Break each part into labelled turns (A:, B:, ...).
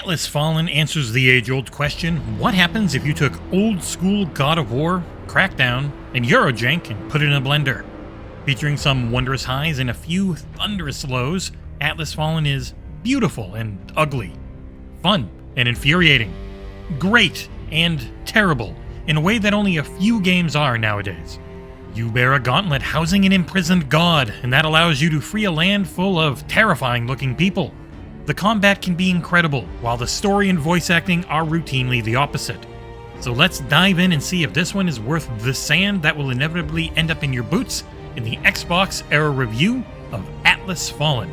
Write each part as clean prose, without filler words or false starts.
A: Atlas Fallen answers the age-old question, what happens if you took old-school God of War, Crackdown, and Eurojank and put it in a blender? Featuring some wondrous highs and a few thunderous lows, Atlas Fallen is beautiful and ugly, fun and infuriating, great and terrible, in a way that only a few games are nowadays. You bear a gauntlet housing an imprisoned god, and that allows you to free a land full of terrifying-looking people. The combat can be incredible, while the story and voice acting are routinely the opposite. So let's dive in and see if this one is worth the sand that will inevitably end up in your boots in the XboxEra review of Atlas Fallen.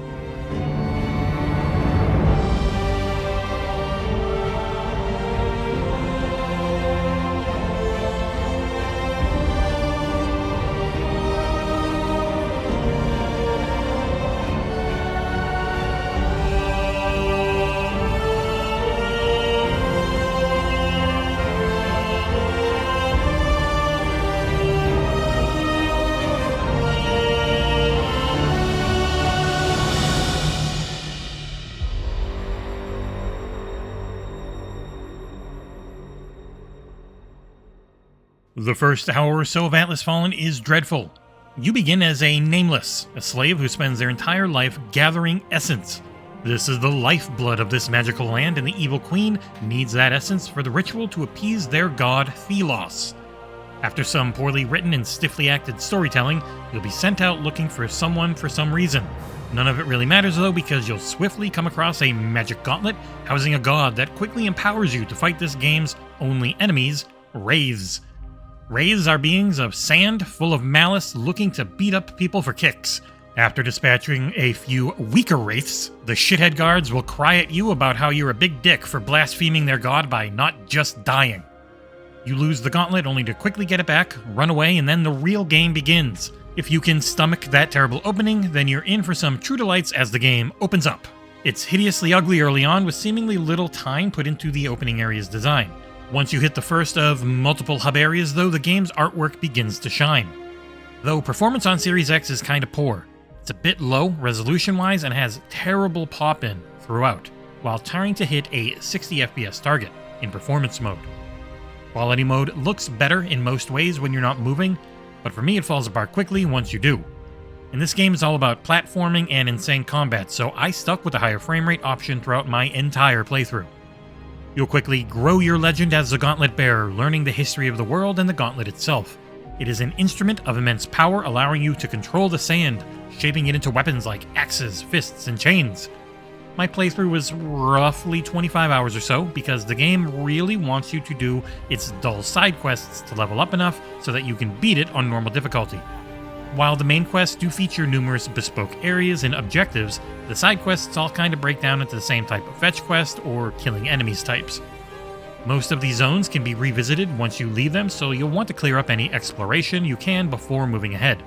A: The first hour or so of Atlas Fallen is dreadful. You begin as a Nameless, a slave who spends their entire life gathering essence. This is the lifeblood of this magical land, and the evil queen needs that essence for the ritual to appease their god Thelos. After some poorly written and stiffly acted storytelling, you'll be sent out looking for someone for some reason. None of it really matters though, because you'll swiftly come across a magic gauntlet housing a god that quickly empowers you to fight this game's only enemies, Wraiths. Wraiths are beings of sand full of malice looking to beat up people for kicks. After dispatching a few weaker Wraiths, the shithead guards will cry at you about how you're a big dick for blaspheming their god by not just dying. You lose the gauntlet only to quickly get it back, run away, and then the real game begins. If you can stomach that terrible opening, then you're in for some true delights as the game opens up. It's hideously ugly early on, with seemingly little time put into the opening area's design. Once you hit the first of multiple hub areas, though, the game's artwork begins to shine. Though performance on Series X is kinda poor. It's a bit low resolution-wise and has terrible pop-in throughout, while trying to hit a 60 FPS target in performance mode. Quality mode looks better in most ways when you're not moving, but for me it falls apart quickly once you do. And this game is all about platforming and insane combat, so I stuck with the higher frame rate option throughout my entire playthrough. You'll quickly grow your legend as the Gauntlet Bearer, learning the history of the world and the Gauntlet itself. It is an instrument of immense power, allowing you to control the sand, shaping it into weapons like axes, fists, and chains. My playthrough was roughly 25 hours or so, because the game really wants you to do its dull side quests to level up enough so that you can beat it on normal difficulty. While the main quests do feature numerous bespoke areas and objectives, the side quests all kind of break down into the same type of fetch quest or killing enemies types. Most of these zones can be revisited once you leave them, so you'll want to clear up any exploration you can before moving ahead.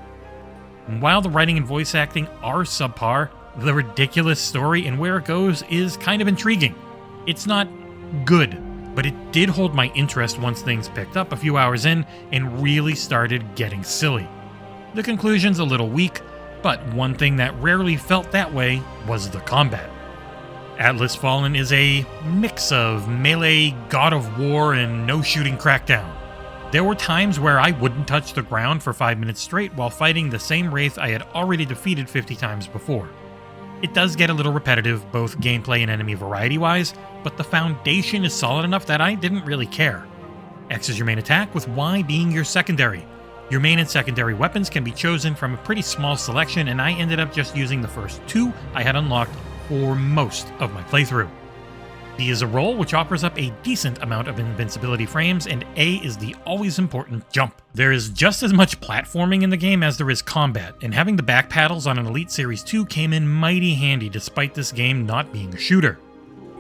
A: And while the writing and voice acting are subpar, the ridiculous story and where it goes is kind of intriguing. It's not good, but it did hold my interest once things picked up a few hours in and really started getting silly. The conclusion's a little weak, but one thing that rarely felt that way was the combat. Atlas Fallen is a mix of melee, God of War, and no-shooting Crackdown. There were times where I wouldn't touch the ground for 5 minutes straight while fighting the same Wraith I had already defeated 50 times before. It does get a little repetitive, both gameplay and enemy variety-wise, but the foundation is solid enough that I didn't really care. X is your main attack, with Y being your secondary. Your main and secondary weapons can be chosen from a pretty small selection, and I ended up just using the first two I had unlocked for most of my playthrough. B is a roll, which offers up a decent amount of invincibility frames, and A is the always important jump. There is just as much platforming in the game as there is combat, and having the back paddles on an Elite Series 2 came in mighty handy despite this game not being a shooter.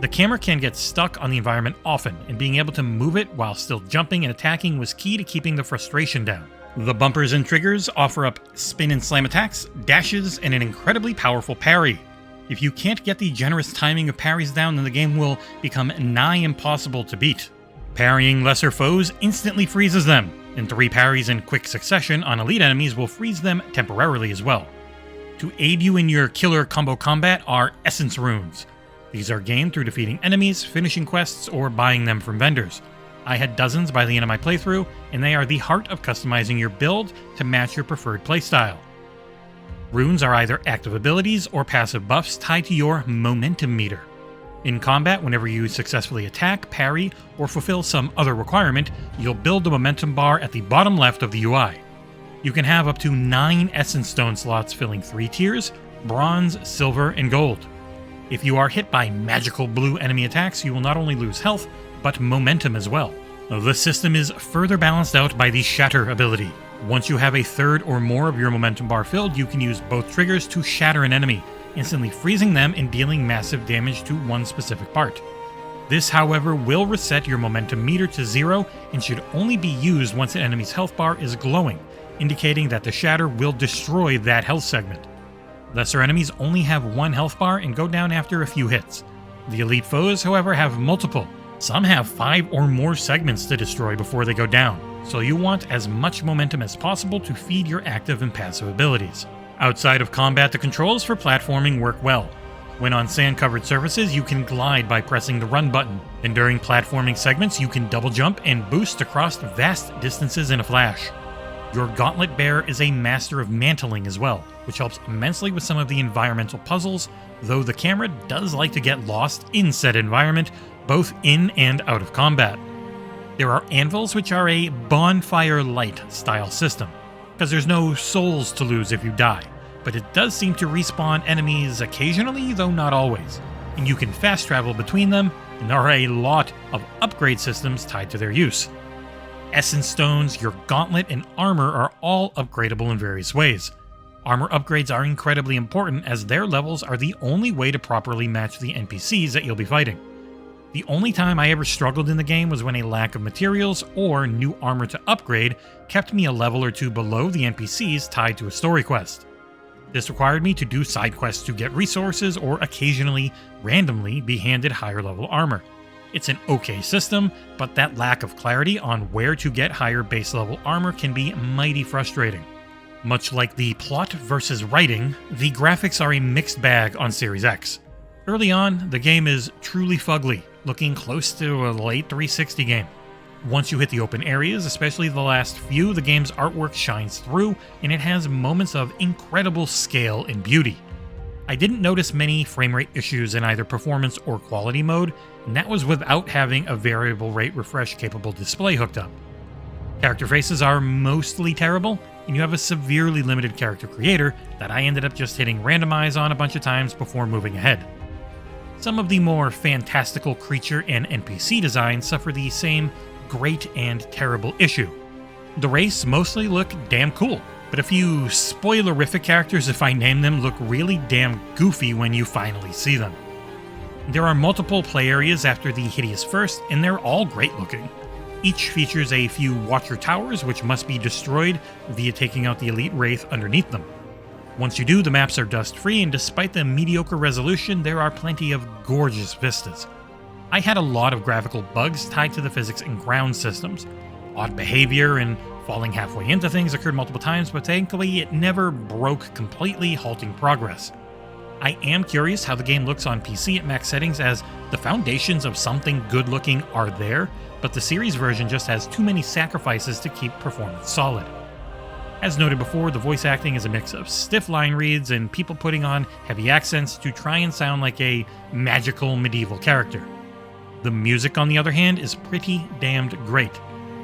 A: The camera can get stuck on the environment often, and being able to move it while still jumping and attacking was key to keeping the frustration down. The bumpers and triggers offer up spin and slam attacks, dashes, and an incredibly powerful parry. If you can't get the generous timing of parries down, then the game will become nigh impossible to beat. Parrying lesser foes instantly freezes them, and 3 parries in quick succession on elite enemies will freeze them temporarily as well. To aid you in your killer combo combat are Essence Runes. These are gained through defeating enemies, finishing quests, or buying them from vendors. I had dozens by the end of my playthrough, and they are the heart of customizing your build to match your preferred playstyle. Runes are either active abilities or passive buffs tied to your momentum meter. In combat, whenever you successfully attack, parry, or fulfill some other requirement, you'll build the momentum bar at the bottom left of the UI. You can have up to 9 Essence Stone slots filling 3 tiers: bronze, silver, and gold. If you are hit by magical blue enemy attacks, you will not only lose health, but momentum as well. The system is further balanced out by the Shatter ability. Once you have a third or more of your momentum bar filled, you can use both triggers to shatter an enemy, instantly freezing them and dealing massive damage to one specific part. This, however, will reset your momentum meter to 0 and should only be used once an enemy's health bar is glowing, indicating that the shatter will destroy that health segment. Lesser enemies only have 1 health bar and go down after a few hits. The elite foes, however, have multiple. Some have 5 or more segments to destroy before they go down, so you want as much momentum as possible to feed your active and passive abilities. Outside of combat, the controls for platforming work well. When on sand-covered surfaces, you can glide by pressing the run button, and during platforming segments, you can double jump and boost across vast distances in a flash. Your Gauntlet Bear is a master of mantling as well, which helps immensely with some of the environmental puzzles, though the camera does like to get lost in said environment, both in and out of combat. There are anvils, which are a bonfire light style system, because there's no souls to lose if you die, but it does seem to respawn enemies occasionally, though not always, and you can fast travel between them, and there are a lot of upgrade systems tied to their use. Essence Stones, your gauntlet, and armor are all upgradable in various ways. Armor upgrades are incredibly important as their levels are the only way to properly match the NPCs that you'll be fighting. The only time I ever struggled in the game was when a lack of materials or new armor to upgrade kept me a level or 2 below the NPCs tied to a story quest. This required me to do side quests to get resources or occasionally, randomly, be handed higher level armor. It's an okay system, but that lack of clarity on where to get higher base level armor can be mighty frustrating. Much like the plot versus writing, the graphics are a mixed bag on Series X. Early on, the game is truly fugly, looking close to a late 360 game. Once you hit the open areas, especially the last few, the game's artwork shines through, and it has moments of incredible scale and beauty. I didn't notice many frame rate issues in either performance or quality mode, and that was without having a variable rate refresh capable display hooked up. Character faces are mostly terrible, and you have a severely limited character creator that I ended up just hitting randomize on a bunch of times before moving ahead. Some of the more fantastical creature and NPC designs suffer the same great and terrible issue. The race mostly look damn cool, but a few spoilerific characters, if I name them, look really damn goofy when you finally see them. There are multiple play areas after the Hideous First, and they're all great looking. Each features a few Watcher Towers which must be destroyed via taking out the Elite Wraith underneath them. Once you do, the maps are dust-free, and despite the mediocre resolution, there are plenty of gorgeous vistas. I had a lot of graphical bugs tied to the physics and ground systems. Odd behavior and falling halfway into things occurred multiple times, but thankfully it never broke completely, halting progress. I am curious how the game looks on PC at max settings, as the foundations of something good looking are there, but the series version just has too many sacrifices to keep performance solid. As noted before, the voice acting is a mix of stiff line reads and people putting on heavy accents to try and sound like a magical medieval character. The music, on the other hand, is pretty damned great,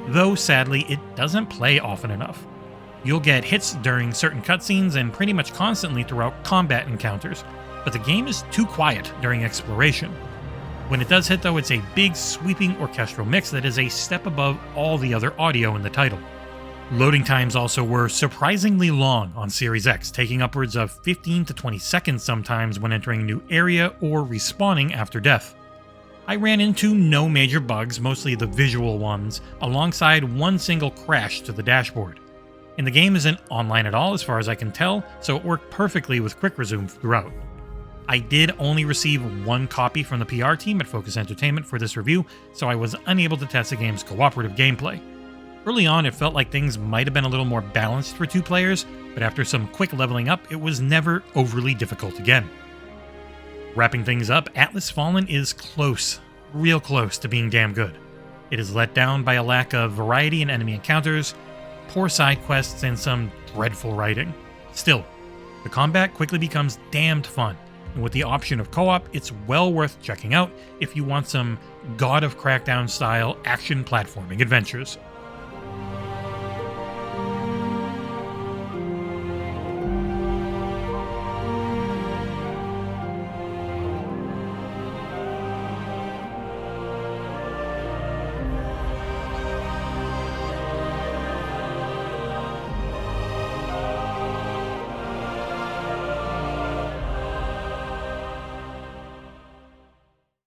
A: though sadly it doesn't play often enough. You'll get hits during certain cutscenes and pretty much constantly throughout combat encounters, but the game is too quiet during exploration. When it does hit though, it's a big sweeping orchestral mix that is a step above all the other audio in the title. Loading times also were surprisingly long on Series X, taking upwards of 15 to 20 seconds sometimes when entering a new area or respawning after death. I ran into no major bugs, mostly the visual ones, alongside one single crash to the dashboard. And the game isn't online at all as far as I can tell, so it worked perfectly with quick resume throughout. I did only receive one copy from the PR team at Focus Entertainment for this review, so I was unable to test the game's cooperative gameplay. Early on, it felt like things might have been a little more balanced for 2 players, but after some quick leveling up, it was never overly difficult again. Wrapping things up, Atlas Fallen is close, real close to being damn good. It is let down by a lack of variety in enemy encounters, poor side quests, and some dreadful writing. Still, the combat quickly becomes damned fun, and with the option of co-op, it's well worth checking out if you want some God of Crackdown style action platforming adventures.